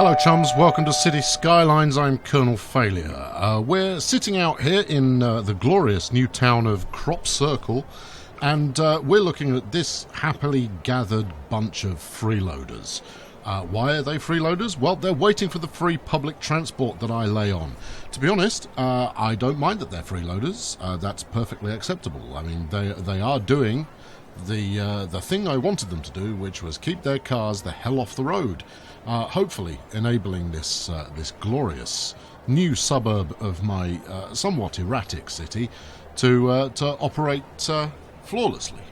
Hello chums, welcome to City Skylines. I'm Colonel Failure. We're sitting out here in the glorious new town of Crop Circle, and we're looking at this happily gathered bunch of freeloaders. Why are they freeloaders? Well, they're waiting for the free public transport that I lay on. To be honest, I don't mind that they're freeloaders. That's perfectly acceptable. I mean, they are doing the thing I wanted them to do, which was keep their cars the hell off the road. Hopefully enabling this glorious new suburb of my somewhat erratic city to operate flawlessly.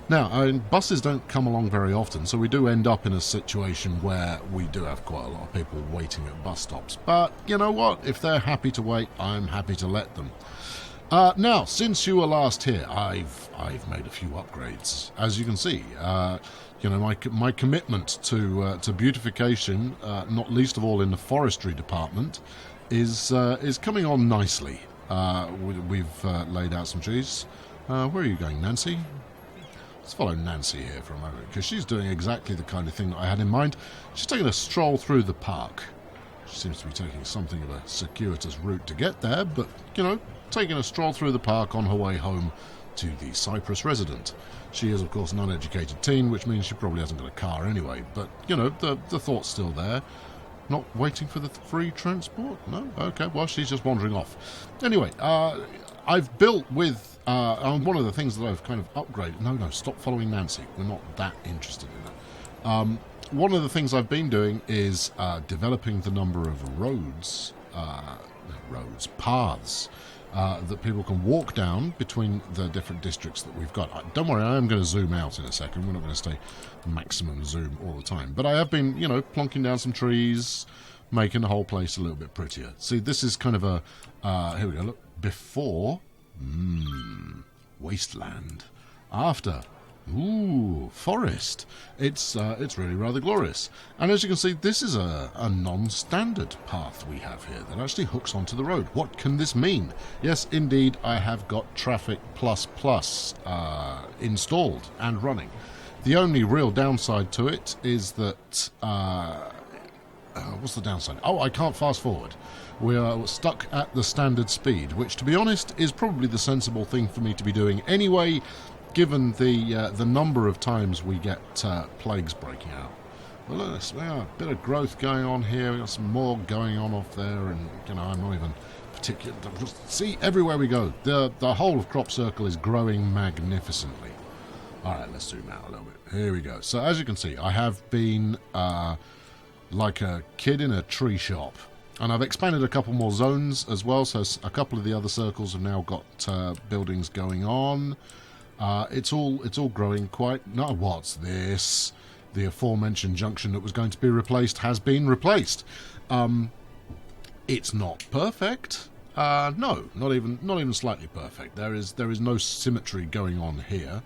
Now, buses don't come along very often, so we do end up in a situation where we do have quite a lot of people waiting at bus stops. But you know what? If they're happy to wait, I'm happy to let them. Now, since you were last here, I've made a few upgrades. As you can see, my commitment to beautification, not least of all in the forestry department, is coming on nicely. We've laid out some trees. Where are you going, Nancy? Let's follow Nancy here for a moment, because she's doing exactly the kind of thing that I had in mind. She's taking a stroll through the park. She seems to be taking something of a circuitous route to get there, but, taking a stroll through the park on her way home to the Cyprus resident. She is, of course, an uneducated teen, which means she probably hasn't got a car anyway, but, the thought's still there. Not waiting for the free transport? No? Okay, well, she's just wandering off. Anyway, I've built with... one of the things that I've kind of upgraded... No, stop following Nancy. We're not that interested in that. One of the things I've been doing is developing the number of paths, that people can walk down between the different districts that we've got. Don't worry, I am going to zoom out in a second. We're not going to stay maximum zoom all the time. But I have been, plonking down some trees, making the whole place a little bit prettier. See, this is kind of a... here we go, look. Before... wasteland. After... forest. It's really rather glorious. And as you can see, this is a non-standard path we have here that actually hooks onto the road. What can this mean? Yes, indeed, I have got Traffic++ installed and running. The only real downside to it is that... what's the downside? Oh, I can't fast forward. We are stuck at the standard speed, which, to be honest, is probably the sensible thing for me to be doing anyway, given the number of times we get plagues breaking out. Well, look at this. A bit of growth going on here. We've got some more going on off there, and I'm not even particular. See, everywhere we go, the whole of Crop Circle is growing magnificently. All right, let's zoom out a little bit. Here we go. So as you can see, I have been like a kid in a tree shop. And I've expanded a couple more zones as well, so a couple of the other circles have now got buildings going on. It's all growing quite... No, what's this? The aforementioned junction that was going to be replaced has been replaced. It's not perfect. No, not even slightly perfect. There is no symmetry going on here.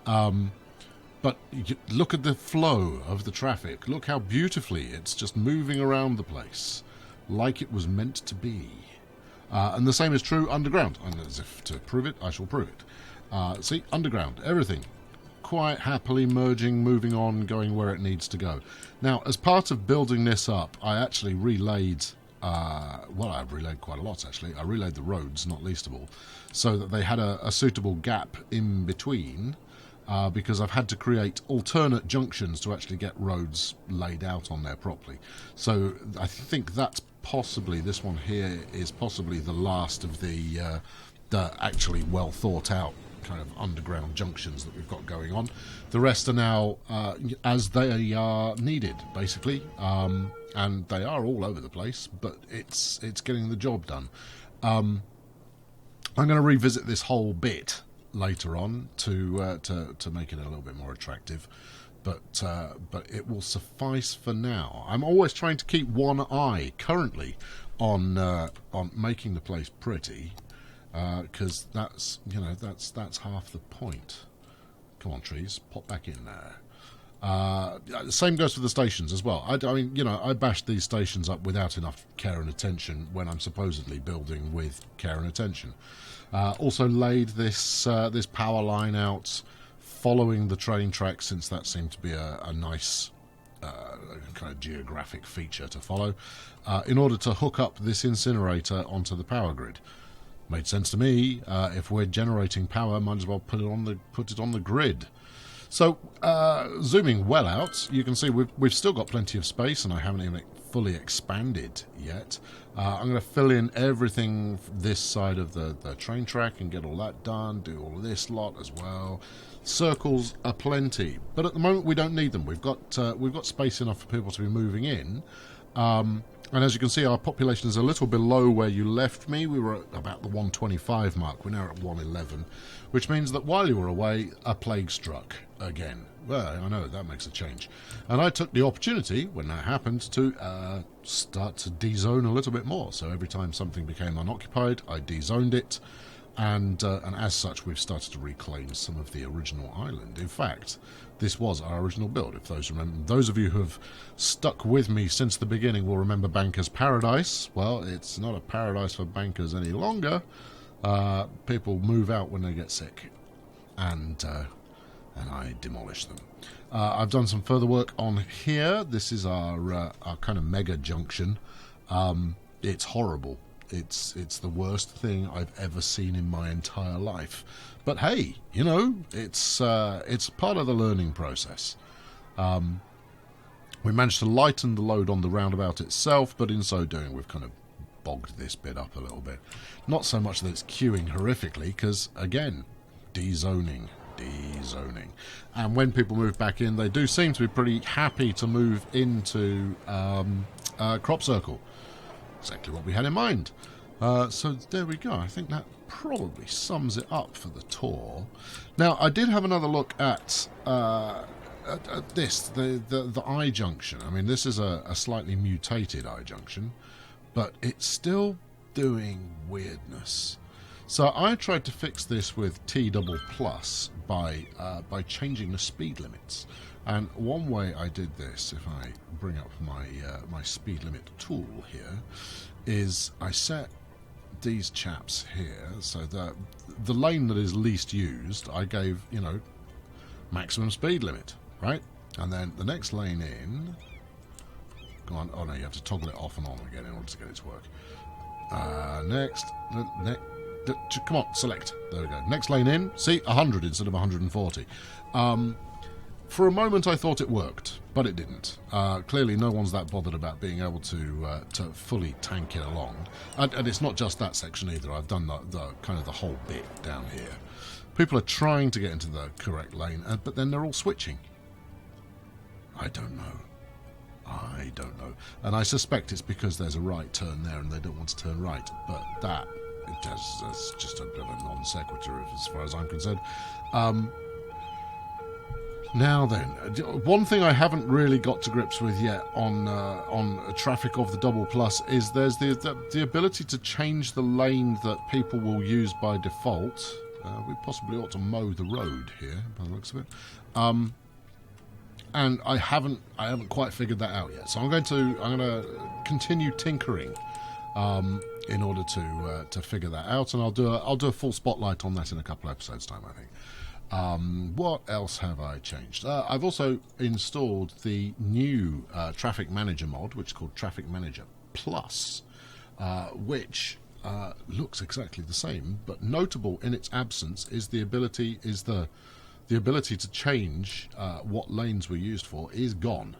But look at the flow of the traffic. Look how beautifully it's just moving around the place, like it was meant to be. And the same is true underground. And as if to prove it, I shall prove it. See, underground, everything quite happily merging, moving on, going where it needs to go. Now, as part of building this up, I actually relayed... I've relayed quite a lot, actually. I relayed the roads, not least of all, so that they had a suitable gap in between... because I've had to create alternate junctions to actually get roads laid out on there properly. So I think that's possibly, this one here is possibly the last of the actually well thought out kind of underground junctions that we've got going on. The rest are now as they are needed, basically, and they are all over the place, but it's getting the job done. I'm going to revisit this whole bit later on to make it a little bit more attractive, but it will suffice for now. I'm always trying to keep one eye currently on making the place pretty, because that's half the point. Come on, trees, pop back in there. Same goes for the stations as well. I bashed these stations up without enough care and attention when I'm supposedly building with care and attention. Also laid this power line out following the train tracks, since that seemed to be a nice kind of geographic feature to follow, in order to hook up this incinerator onto the power grid. Made sense to me. If we're generating power, might as well put it on the grid. So, zooming well out, you can see we've still got plenty of space, and I haven't even fully expanded yet. I'm going to fill in everything this side of the train track and get all that done, do all of this lot as well. Circles are plenty, but at the moment we don't need them. We've got space enough for people to be moving in. And as you can see, our population is a little below where you left me. We were at about the 125 mark. We're now at 111, which means that while you were away, a plague struck again. Well, I know that makes a change. And I took the opportunity, when that happened, to start to de-zone a little bit more. So every time something became unoccupied, I de-zoned it. And as such, we've started to reclaim some of the original island. In fact, this was our original build. If those of you who have stuck with me since the beginning will remember Banker's Paradise. Well, it's not a paradise for bankers any longer. People move out when they get sick, and I demolish them. I've done some further work on here. This is our kind of mega junction. It's horrible. It's the worst thing I've ever seen in my entire life. But hey, you know, it's part of the learning process. We managed to lighten the load on the roundabout itself, but in so doing we've kind of bogged this bit up a little bit. Not so much that it's queuing horrifically, because again, dezoning. And when people move back in, they do seem to be pretty happy to move into Crop Circle. Exactly what we had in mind. So there we go. I think that probably sums it up for the tour. Now, I did have another look at this, the I junction. I mean, this is a slightly mutated I junction, but it's still doing weirdness. So I tried to fix this with T++ by changing the speed limits. And one way I did this, if I bring up my speed limit tool here, is I set these chaps here, so that the lane that is least used, I gave, you know, maximum speed limit, right? And then the next lane in, go on, oh no, you have to toggle it off and on again in order to get it to work. Next, come on, select. There we go. Next lane in, see, 100 instead of 140. For a moment I thought it worked, but it didn't. Clearly no one's that bothered about being able to fully tank it along. And it's not just that section either. I've done the kind of the whole bit down here. People are trying to get into the correct lane, but then they're all switching. I don't know. And I suspect it's because there's a right turn there and they don't want to turn right. But that's just a bit of a non sequitur as far as I'm concerned. Now then, one thing I haven't really got to grips with yet on traffic of the double plus is there's the ability to change the lane that people will use by default. We possibly ought to mow the road here, by the looks of it. And I haven't quite figured that out yet. So I'm going to continue tinkering in order to figure that out, and I'll do a full spotlight on that in a couple of episodes' time, I think. What else have I changed? I've also installed the new Traffic Manager mod, which is called Traffic Manager Plus, which looks exactly the same, but notable in its absence is the ability to change what lanes were used for is gone.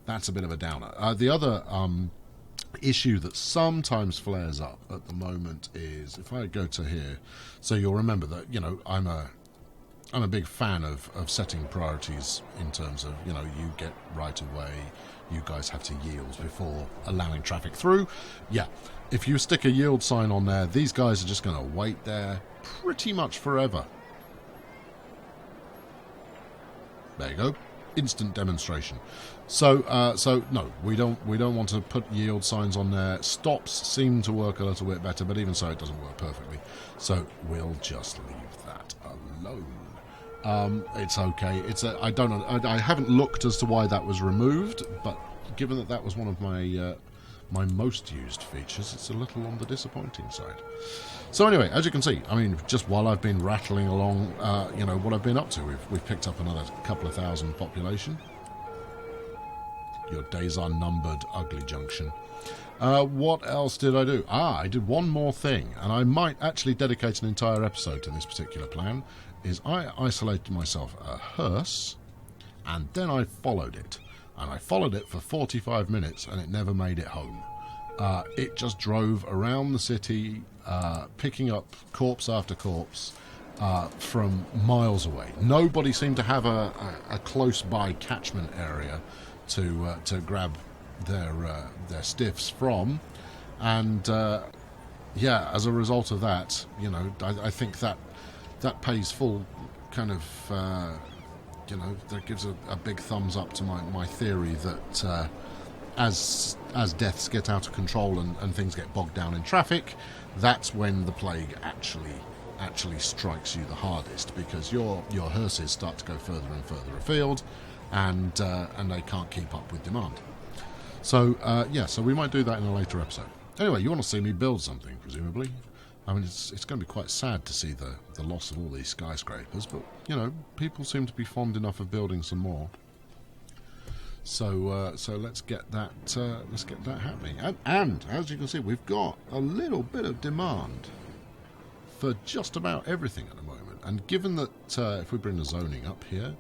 That's a bit of a downer. The other issue that sometimes flares up at the moment is, if I go to here, so you'll remember that, you know, I'm a big fan of setting priorities in terms of, you know, you get right away, you guys have to yield before allowing traffic through. Yeah, if you stick a yield sign on there, these guys are just going to wait there pretty much forever. There you go. Instant demonstration. So no, we don't want to put yield signs on there. Stops seem to work a little bit better, but even so, it doesn't work perfectly. So we'll just leave that alone. It's okay. I don't know. I haven't looked as to why that was removed, but given that was one of my my most used features, it's a little on the disappointing side. So anyway, as you can see, I mean, just while I've been rattling along, you know, what I've been up to, we've picked up another couple of thousand population. your days are numbered, ugly Junction. What else did I do? I did one more thing, and I might actually dedicate an entire episode to this particular plan, is I isolated myself a hearse, and then I followed it. And I followed it for 45 minutes, and it never made it home. It just drove around the city, picking up corpse after corpse from miles away. Nobody seemed to have a close-by catchment area to grab their stiffs from, and yeah, as a result of that, you know, I think that pays full kind of you know, that gives a big thumbs up to my theory that as deaths get out of control and things get bogged down in traffic, that's when the plague actually strikes you the hardest, because your hearses start to go further and further afield, and they can't keep up with demand. So yeah, so we might do that in a later episode. Anyway, you want to see me build something, presumably. I mean, it's going to be quite sad to see the loss of all these skyscrapers, but, you know, people seem to be fond enough of building some more. So so let's get that happening. And as you can see, we've got a little bit of demand for just about everything at the moment. And given that if we bring the zoning up here,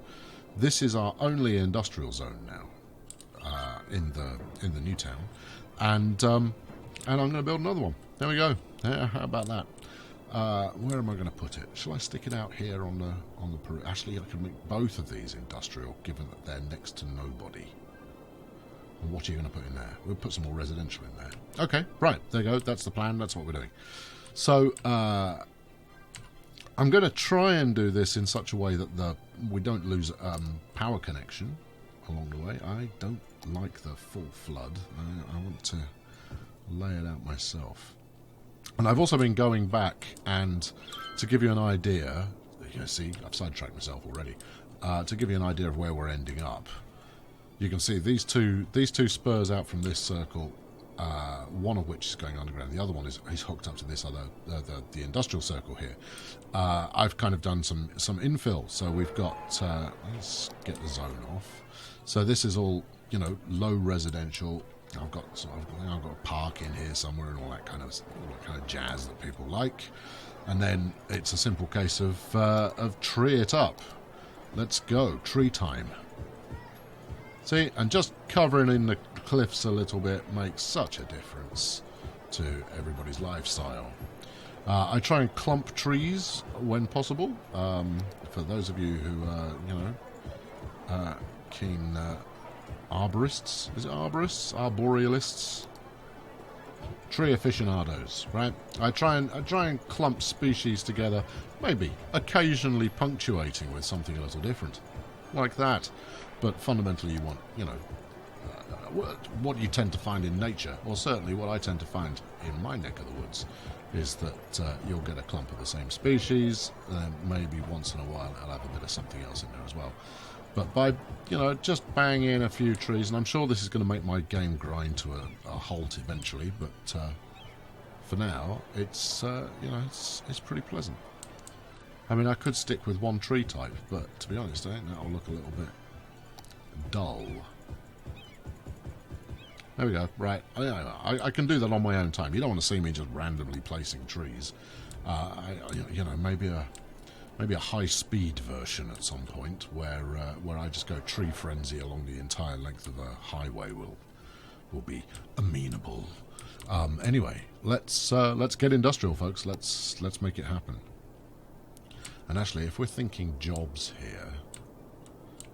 this is our only industrial zone now in the new town, and I'm going to build another one. There we go. Yeah, how about that? Where am I going to put it? Shall I stick it out here on the actually, I can make both of these industrial, given that they're next to nobody. And what are you going to put in there? We'll put some more residential in there. Okay, right, there you go. That's the plan. That's what we're doing. So I'm going to try and do this in such a way that we don't lose power connection along the way. I don't like the full flood. I want to lay it out myself. And I've also been going back, and to give you an idea, you see, I've sidetracked myself already, to give you an idea of where we're ending up. You can see these two spurs out from this circle, one of which is going underground, the other one is hooked up to this other, the industrial circle here. I've kind of done some infill, so we've got, let's get the zone off. So this is all, you know, low residential. I've got a park in here somewhere and all that kind of jazz that people like, and then it's a simple case of tree it up. Let's go, tree time. See, and just covering in the cliffs a little bit makes such a difference to everybody's lifestyle. I try and clump trees when possible. For those of you who you know, keen. Arborists? Is it arborists? Arborealists? Tree aficionados, right? I try and clump species together, maybe occasionally punctuating with something a little different, like that. But fundamentally, you want, you know, what you tend to find in nature, or certainly what I tend to find in my neck of the woods, is that you'll get a clump of the same species, and then maybe once in a while I'll have a bit of something else in there as well. But by, you know, just bang in a few trees, and I'm sure this is going to make my game grind to a halt eventually, but for now, it's, you know, it's pretty pleasant. I mean, I could stick with one tree type, but to be honest, I think that'll look a little bit dull. There we go, right. I can do that on my own time. You don't want to see me just randomly placing trees. You know, maybe a high-speed version at some point where I just go tree frenzy along the entire length of a highway will be amenable. Anyway, let's get industrial, folks. Let's make it happen. And actually, if we're thinking jobs here,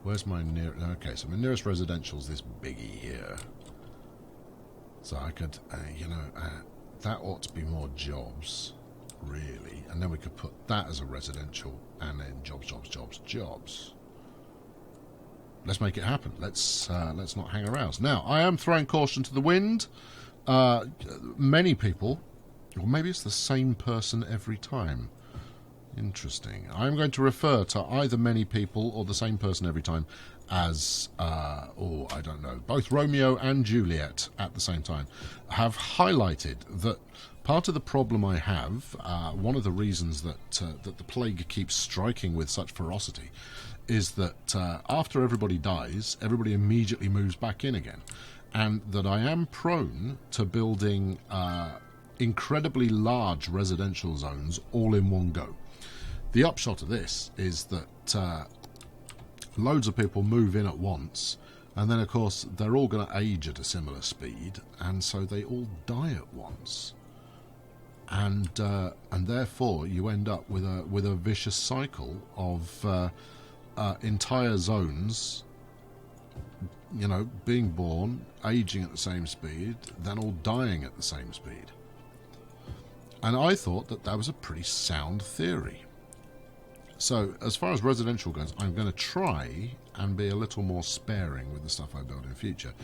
where's my nearest? Okay, so my nearest residential is this biggie here. So I could, you know, that ought to be more jobs. Really, and then we could put that as a residential, and then jobs. Let's make it happen. Let's not hang around. Now, I am throwing caution to the wind. Many people, or maybe it's the same person every time. Interesting. I'm going to refer to either many people or the same person every time as, or I don't know, both Romeo and Juliet at the same time have highlighted that part of the problem I have, one of the reasons that the plague keeps striking with such ferocity, is that after everybody dies, everybody immediately moves back in again, and that I am prone to building incredibly large residential zones all in one go. The upshot of this is that loads of people move in at once, and then of course they're all going to age at a similar speed, and so they all die at once, and therefore you end up with a vicious cycle of entire zones, you know, being born, aging at the same speed, then all dying at the same speed. And I thought that that was a pretty sound theory. So, as far as residential goes, I'm going to try and be a little more sparing with the stuff I build in future.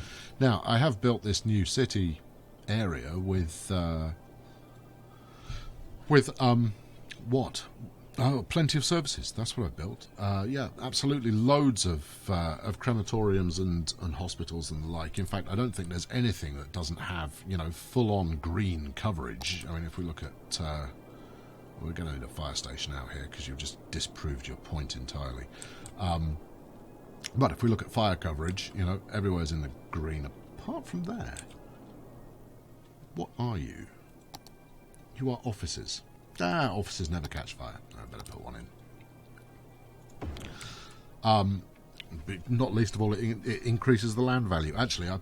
Now, I have built this new city area with what? Oh, plenty of services. That's what I built. Yeah, absolutely loads of crematoriums and hospitals and the like. In fact, I don't think there's anything that doesn't have, you know, full-on green coverage. I mean, if we look at... we're going to need a fire station out here because you've just disproved your point entirely. But if we look at fire coverage, you know, everywhere's in the green apart from there. What are you? You are offices. Offices never catch fire. I better put one in. Not least of all, it increases the land value. Actually, I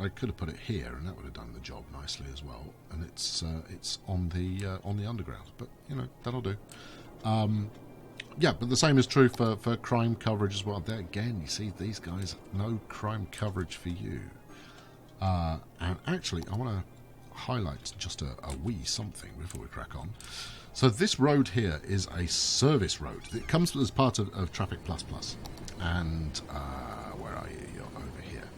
could have put it here, and that would have done the job nicely as well. And it's on the underground, but you know, that'll do. Yeah, but the same is true for crime coverage as well. There again, you see these guys, no crime coverage for you. And actually, I want to highlight just a wee something before we crack on. So this road here is a service road. It comes as part of Traffic++. And where are you? You're over here.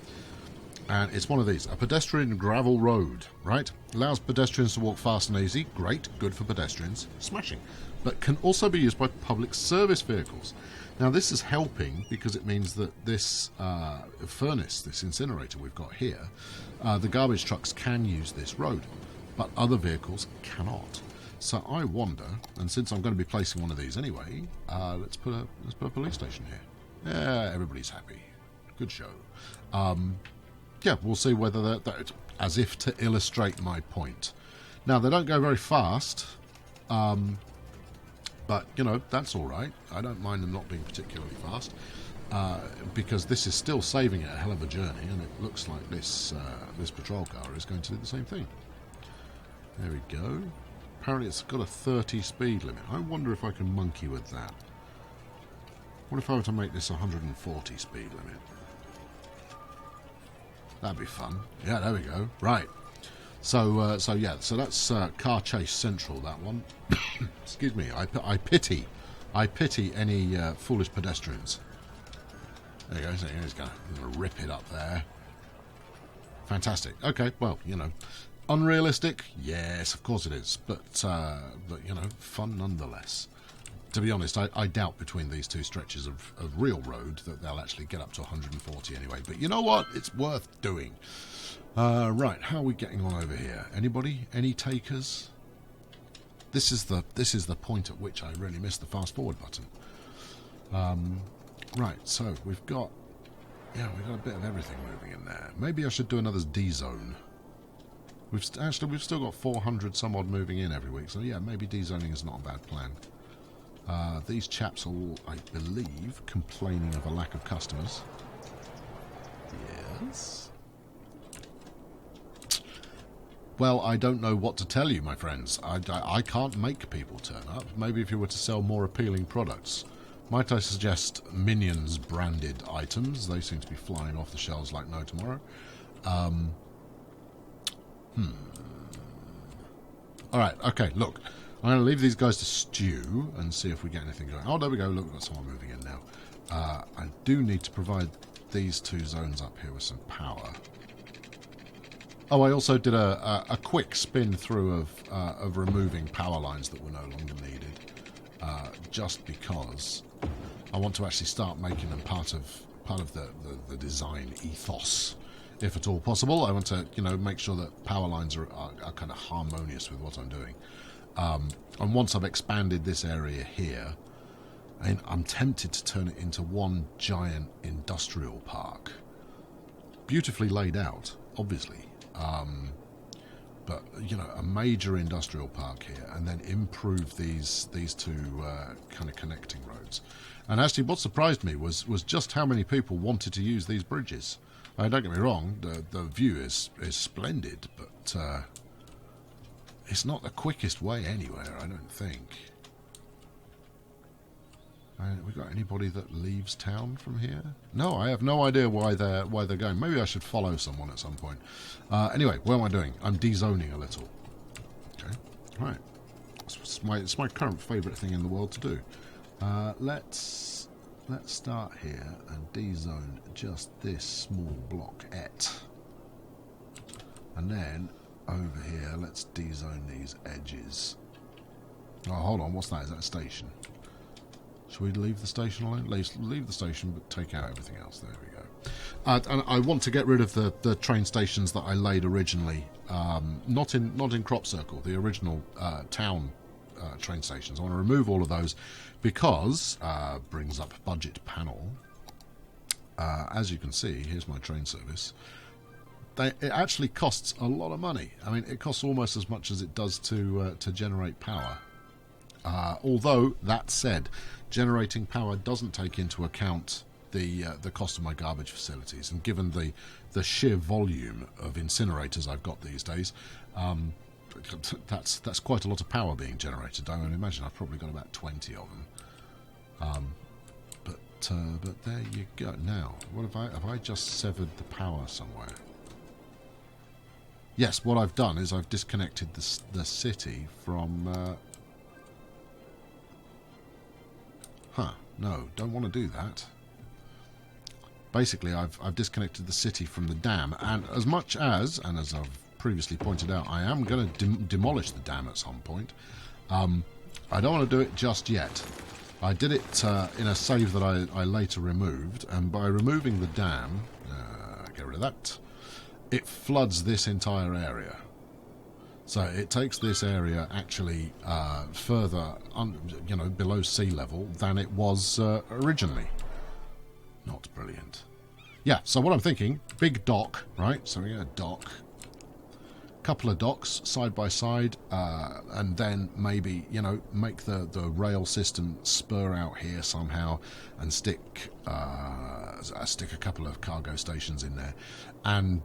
And it's one of these, a pedestrian gravel road, right? Allows pedestrians to walk fast and easy. Great, good for pedestrians. Smashing. But can also be used by public service vehicles. Now this is helping because it means that this furnace, this incinerator we've got here, the garbage trucks can use this road, but other vehicles cannot. So I wonder, and since I'm going to be placing one of these anyway, let's put a police station here. Yeah, everybody's happy. Good show. Yeah, we'll see whether that, as if to illustrate my point. Now they don't go very fast. But, you know, that's all right. I don't mind them not being particularly fast because this is still saving it a hell of a journey, and it looks like this patrol car is going to do the same thing. There we go. Apparently it's got a 30 speed limit. I wonder if I can monkey with that. What if I were to make this 140 speed limit? That'd be fun. Yeah, there we go. Right. So yeah, so that's Car Chase Central, that one. Excuse me, I pity any foolish pedestrians. There you go, so he's going to rip it up there. Fantastic. Okay, well, you know, unrealistic? Yes, of course it is, but you know, fun nonetheless. To be honest, I doubt between these two stretches of real road that they'll actually get up to 140 anyway, but you know what? It's worth doing. Right, how are we getting on over here? Anybody? Any takers? This is the point at which I really missed the fast forward button. Right, so we've got a bit of everything moving in there. Maybe I should do another D-zone. We've still got 400 some odd moving in every week, so yeah, maybe D-zoning is not a bad plan. These chaps are all, I believe, complaining of a lack of customers. Yes. Well, I don't know what to tell you, my friends. I can't make people turn up. Maybe if you were to sell more appealing products. Might I suggest Minions branded items? They seem to be flying off the shelves like no tomorrow. Alright, okay, look. I'm going to leave these guys to stew and see if we get anything going. Oh, there we go. Look, we've got someone moving in now. I do need to provide these two zones up here with some power. Oh, I also did a quick spin through of removing power lines that were no longer needed, just because I want to actually start making them part of the design ethos, if at all possible. I want to, you know, make sure that power lines are kind of harmonious with what I'm doing. And once I've expanded this area here, And I'm tempted to turn it into one giant industrial park. Beautifully laid out, obviously. But, you know, a major industrial park here, and then improve these two kind of connecting roads. And actually what surprised me was just how many people wanted to use these bridges. Don't get me wrong, the view is splendid, but it's not the quickest way anywhere, I don't think. We got anybody that leaves town from here? No, I have no idea why they're going. Maybe I should follow someone at some point. Anyway, what am I doing? I'm dezoning a little. Okay, right. It's my current favourite thing in the world to do. Let's start here and dezone just this small block-ette. And then over here, let's dezone these edges. Oh, hold on. What's that? Is that a station? Should we leave the station alone? Leave the station, but take out everything else. There we go. And I want to get rid of the train stations that I laid originally. Not in Crop Circle, the original town train stations. I want to remove all of those because brings up budget panel. As you can see, here's my train service. It actually costs a lot of money. I mean, it costs almost as much as it does to generate power. Although, that said, generating power doesn't take into account the cost of my garbage facilities, and given the sheer volume of incinerators I've got these days, that's quite a lot of power being generated. I would imagine I've probably got about 20 of them. But there you go. Now, what have I just severed the power somewhere? Yes, what I've done is I've disconnected the city from. No, don't want to do that. Basically, I've disconnected the city from the dam, and as I've previously pointed out, I am going to demolish the dam at some point. I don't want to do it just yet. I did it in a save that I later removed, and by removing the dam, get rid of that, it floods this entire area. So it takes this area actually further, below sea level than it was originally. Not brilliant. Yeah, so what I'm thinking, big dock, right? So we get a dock, couple of docks side by side, and then maybe, make the rail system spur out here somehow and stick a couple of cargo stations in there, and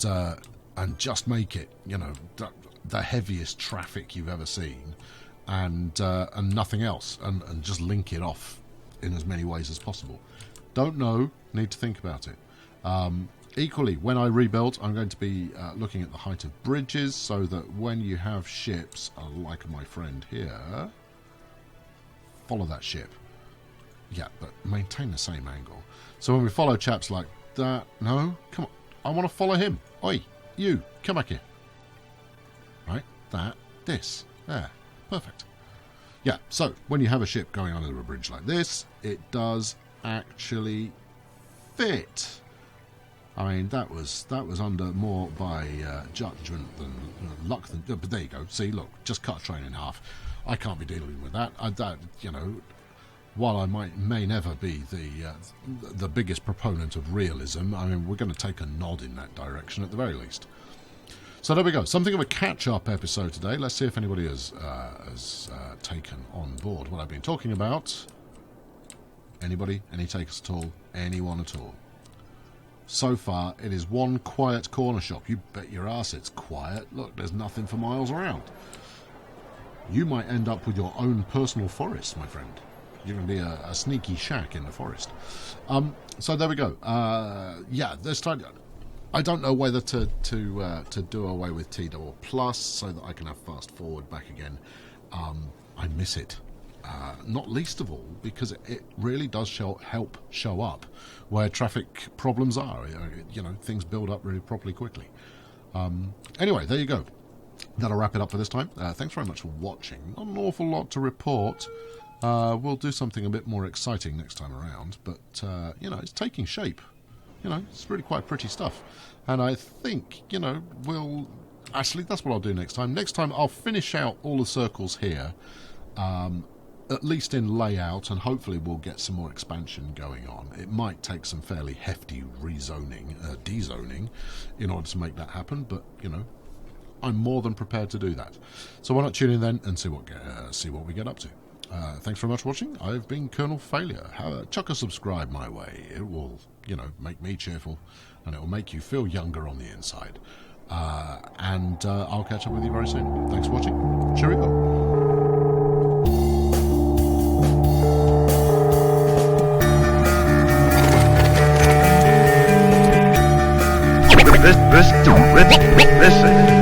just make it, the heaviest traffic you've ever seen, and nothing else, and just link it off in as many ways as possible. Don't know, need to think about it. Equally, when I rebuild, I'm going to be looking at the height of bridges, so that when you have ships, like my friend here, follow that ship. Yeah, but maintain the same angle. So when we follow chaps like that, no, come on, I want to follow him. Oi, you, come back here. Right, that, this, there, perfect. Yeah, so when you have a ship going under a bridge like this, it does actually fit. I mean, that was under more by judgment than luck. But there you go. See, look, just cut a train in half. I can't be dealing with that. While I may never be the biggest proponent of realism, I mean, we're going to take a nod in that direction at the very least. So there we go. Something of a catch-up episode today. Let's see if anybody has taken on board what I've been talking about. Anybody? Any takers at all? Anyone at all? So far, it is one quiet corner shop. You bet your ass it's quiet. Look, there's nothing for miles around. You might end up with your own personal forest, my friend. You're going to be a sneaky shack in the forest. So there we go. Yeah, this time, I don't know whether to do away with TW Plus so that I can have fast forward back again. I miss it. Not least of all because it really does help show up where traffic problems are. Things build up really properly quickly. Anyway, there you go. That'll wrap it up for this time. Thanks very much for watching. Not an awful lot to report. We'll do something a bit more exciting next time around, but it's taking shape. It's really quite pretty stuff. And I think, we'll... Actually, that's what I'll do next time. Next time, I'll finish out all the circles here. at least in layout, and hopefully we'll get some more expansion going on. It might take some fairly hefty rezoning, dezoning, in order to make that happen, but, you know, I'm more than prepared to do that. So why not tune in then and see what we get up to. Thanks very much for watching. I've been Colonel Failure. Chuck a subscribe my way. It will, you know, make me cheerful, and it will make you feel younger on the inside. And I'll catch up with you very soon. Thanks for watching. Cheerio. Listen.